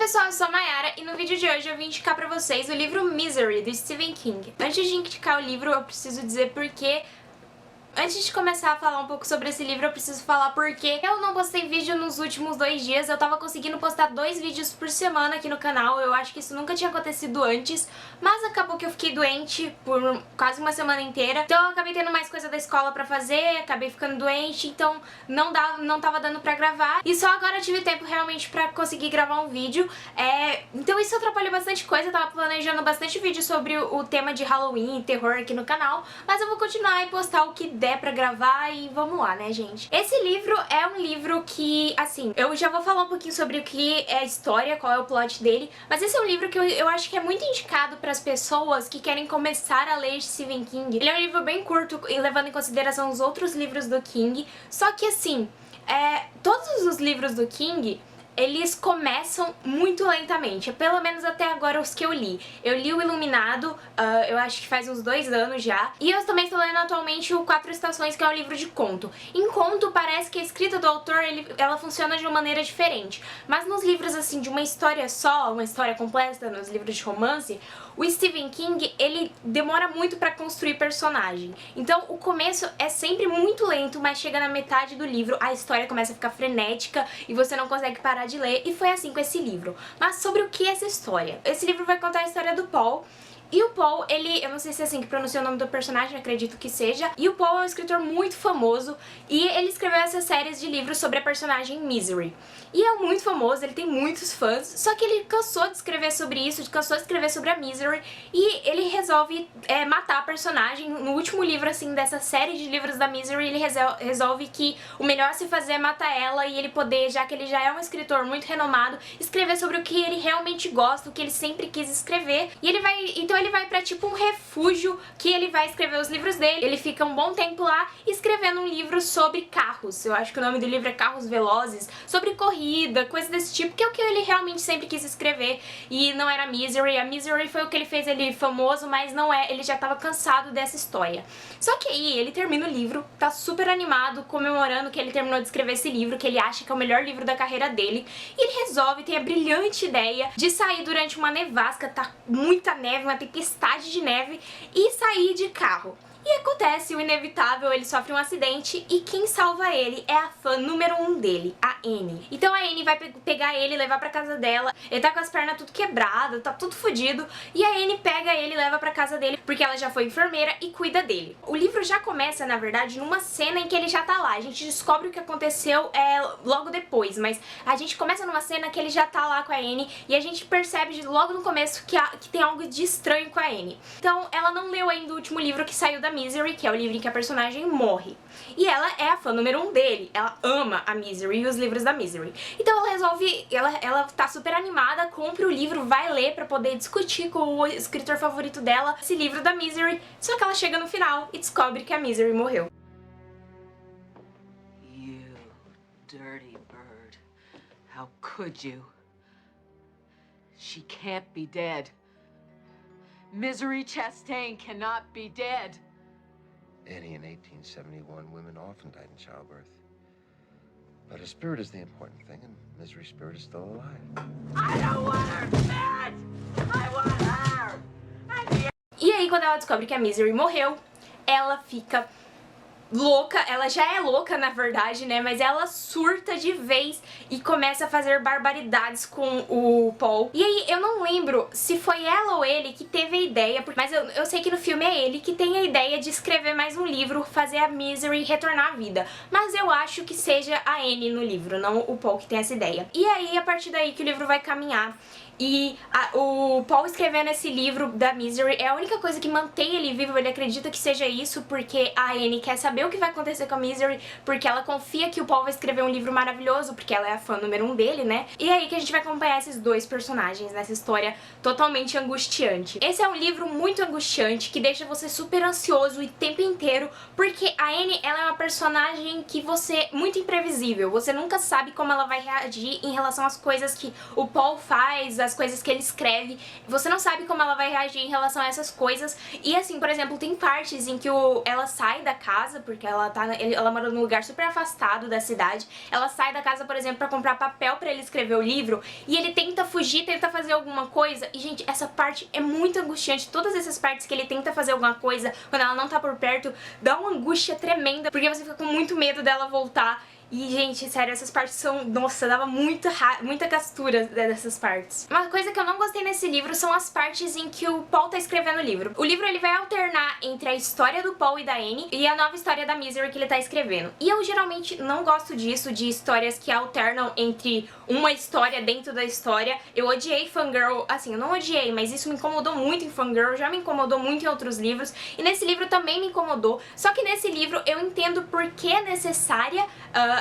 pessoal, eu sou a Mayara e no vídeo de hoje eu vim indicar pra vocês o livro Misery, do Stephen King. Antes de indicar o livro, eu preciso dizer porque... Antes de começar a falar um pouco sobre esse livro, eu preciso falar porque eu não postei vídeo nos últimos 2 dias. Eu tava conseguindo postar 2 vídeos por semana aqui no canal. Eu acho que isso nunca tinha acontecido antes, mas acabou que eu fiquei doente por quase uma semana inteira. Então eu acabei tendo mais coisa da escola pra fazer, acabei ficando doente, então não tava dando pra gravar. E só agora eu tive tempo realmente pra conseguir gravar um vídeo. Então isso atrapalhou bastante coisa. Eu tava planejando bastante vídeo sobre o tema de Halloween e terror aqui no canal, mas eu vou continuar e postar o que der pra gravar e vamos lá, né, gente? Esse livro é um livro que, assim, eu já vou falar um pouquinho sobre o que é a história, qual é o plot dele, mas esse é um livro que eu acho que é muito indicado pras pessoas que querem começar a ler Stephen King. Ele é um livro bem curto, levando em consideração os outros livros do King, só que, assim, todos os livros do King... eles começam muito lentamente, pelo menos até agora os que eu li. Eu li o Iluminado, eu acho que faz uns 2 anos já, e eu também estou lendo atualmente o 4 Estações, que é um livro de conto. Em conto, parece que a escrita do autor, ela funciona de uma maneira diferente, mas nos livros, assim, de uma história só, uma história completa, nos livros de romance, o Stephen King, ele demora muito pra construir personagem. Então, o começo é sempre muito lento, mas chega na metade do livro, a história começa a ficar frenética e você não consegue parar de ler, e foi assim com esse livro. Mas sobre o que é essa história? Esse livro vai contar a história do Paul. E o Paul, eu não sei se é assim que pronuncia o nome do personagem, acredito que seja. E o Paul é um escritor muito famoso e ele escreveu essas séries de livros sobre a personagem Misery. E é muito famoso, ele tem muitos fãs, só que ele cansou de escrever sobre isso, cansou de escrever sobre a Misery e ele resolve matar a personagem. No último livro, assim, dessa série de livros da Misery, ele resolve que o melhor a se fazer é matar ela e ele poder, já que ele já é um escritor muito renomado, escrever sobre o que ele realmente gosta, o que ele sempre quis escrever. E ele vai pra tipo um refúgio que ele vai escrever os livros dele. Ele fica um bom tempo lá escrevendo um livro sobre carros. Eu acho que o nome do livro é Carros Velozes, sobre corrida, coisa desse tipo, que é o que ele realmente sempre quis escrever e não era Misery. A Misery foi o que ele fez ele famoso, mas não é, ele já tava cansado dessa história. Só que aí ele termina o livro, tá super animado, comemorando que ele terminou de escrever esse livro, que ele acha que é o melhor livro da carreira dele, e ele resolve, tem a brilhante ideia de sair durante uma nevasca, tá muita neve, uma tempestade de neve, e sair de carro. E acontece o inevitável, ele sofre um acidente e quem salva ele é a fã número 1 dele, a Annie. Então a Annie vai pegar ele e levar pra casa dela, ele tá com as pernas tudo quebradas, tá tudo fodido, e a Annie pega ele e leva pra casa dele, porque ela já foi enfermeira e cuida dele. O livro já começa, na verdade, numa cena em que ele já tá lá, a gente descobre o que aconteceu logo depois, mas a gente começa numa cena que ele já tá lá com a Annie, e a gente percebe logo no começo que tem algo de estranho com a Annie. Então ela não leu ainda o último livro que saiu da Misery, que é o livro em que a personagem morre. E ela é a fã número 1 dele, ela ama a Misery e os livros da Misery. Então ela resolve, ela tá super animada, compra o livro, vai ler pra poder discutir com o escritor favorito dela esse livro da Misery, só que ela chega no final e descobre que a Misery morreu. You dirty bird. How could you? She can't be dead. Misery Chastain cannot be dead. Annie, in 1871, women often died in childbirth. But her spirit is the important thing, and Misery's spirit is still alive. I don't want her dead! I want her! E aí, quando ela descobre que a Misery morreu, ela fica louca, ela já é louca na verdade, né, mas ela surta de vez e começa a fazer barbaridades com o Paul. E aí eu não lembro se foi ela ou ele que teve a ideia, mas eu sei que no filme é ele que tem a ideia de escrever mais um livro, fazer a Misery retornar à vida, mas eu acho que seja a Annie no livro, não o Paul que tem essa ideia. E aí, a partir daí que o livro vai caminhar. E o Paul escrevendo esse livro da Misery é a única coisa que mantém ele vivo. Ele acredita que seja isso porque a Annie quer saber o que vai acontecer com a Misery, porque ela confia que o Paul vai escrever um livro maravilhoso, porque ela é a fã número 1 dele, né? E é aí que a gente vai acompanhar esses dois personagens nessa história totalmente angustiante. Esse é um livro muito angustiante, que deixa você super ansioso o tempo inteiro, porque a Annie, ela é uma personagem que muito imprevisível. Você nunca sabe como ela vai reagir em relação às coisas que o Paul faz, das coisas que ele escreve. Você não sabe como ela vai reagir em relação a essas coisas. E assim, por exemplo, tem partes em que ela sai da casa, porque ela mora num lugar super afastado da cidade. Ela sai da casa, por exemplo, pra comprar papel pra ele escrever o livro, e ele tenta fugir, tenta fazer alguma coisa. E, gente, essa parte é muito angustiante. Todas essas partes que ele tenta fazer alguma coisa, quando ela não tá por perto, dá uma angústia tremenda, porque você fica com muito medo dela voltar. E, gente, sério, essas partes são... Nossa, dava muita gastura dessas partes. Uma coisa que eu não gostei nesse livro são as partes em que o Paul tá escrevendo o livro. O livro, ele vai alternar entre a história do Paul e da Annie e a nova história da Misery que ele tá escrevendo. E eu, geralmente, não gosto disso, de histórias que alternam entre uma história dentro da história. Eu odiei Fangirl, assim, eu não odiei, mas isso me incomodou muito em Fangirl, já me incomodou muito em outros livros. E nesse livro também me incomodou. Só que nesse livro eu entendo por que é necessária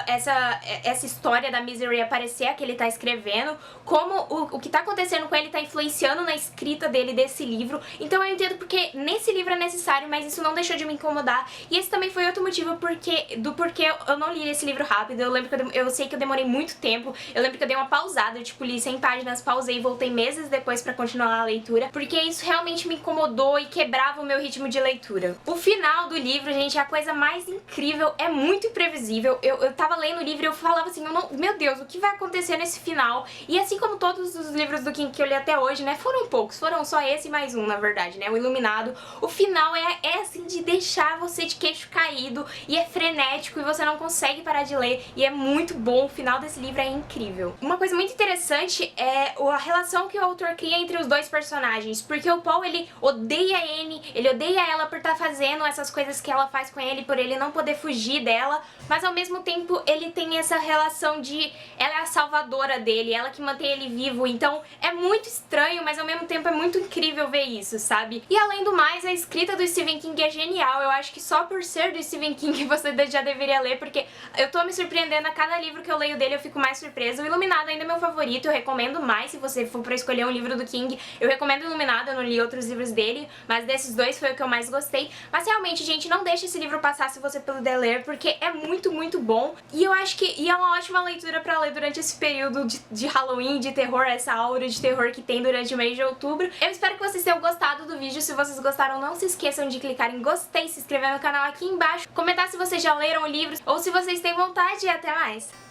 essa história da Misery aparecer, a que ele tá escrevendo, como o que tá acontecendo com ele tá influenciando na escrita dele desse livro. Então eu entendo porque nesse livro é necessário, mas isso não deixou de me incomodar. E esse também foi outro motivo porquê eu não li esse livro rápido. Eu lembro que eu sei que eu demorei muito tempo. Eu lembro que eu dei uma pausada, eu tipo li 100 páginas, pausei e voltei meses depois pra continuar a leitura, porque isso realmente me incomodou e quebrava o meu ritmo de leitura. O final do livro, gente, é a coisa mais incrível, é muito imprevisível. Eu tava lendo o livro e eu falava assim, meu Deus, o que vai acontecer nesse final? E assim como todos os livros do King que eu li até hoje, né, foram poucos, foram só esse e mais um, na verdade, né, o Iluminado. O final é assim, de deixar você de queixo caído, e é frenético, e você não consegue parar de ler, e é muito bom, o final desse livro é incrível. Uma coisa muito interessante é a relação que o autor cria entre os dois personagens, porque o Paul, ele odeia a Annie, ele odeia ela por estar fazendo essas coisas que ela faz com ele, por ele não poder fugir dela, mas ao mesmo tempo ele tem essa relação de ela é a salvadora dele, ela que mantém ele vivo, então é muito estranho, mas ao mesmo tempo é muito incrível ver isso, sabe? E além do mais, a escrita do Stephen King é genial, eu acho que só por ser do Stephen King você já deveria ler, porque eu tô me surpreendendo a cada livro que eu leio dele, eu fico mais surpresa. O Iluminado ainda é meu favorito, eu recomendo mais, se você for pra escolher um livro do King, eu recomendo o Iluminado, eu não li outros livros dele, mas desses dois foi o que eu mais gostei. Mas realmente, gente, não deixe esse livro passar se você puder ler, porque é muito, muito bom, e eu acho que é uma ótima leitura pra ler durante esse período de Halloween, de terror, essa aura de terror que tem durante o mês de outubro. Eu espero que vocês tenham gostado do vídeo. Se vocês gostaram, não se esqueçam de clicar em gostei, se inscrever no canal aqui embaixo, comentar se vocês já leram o livro ou se vocês têm vontade, e até mais!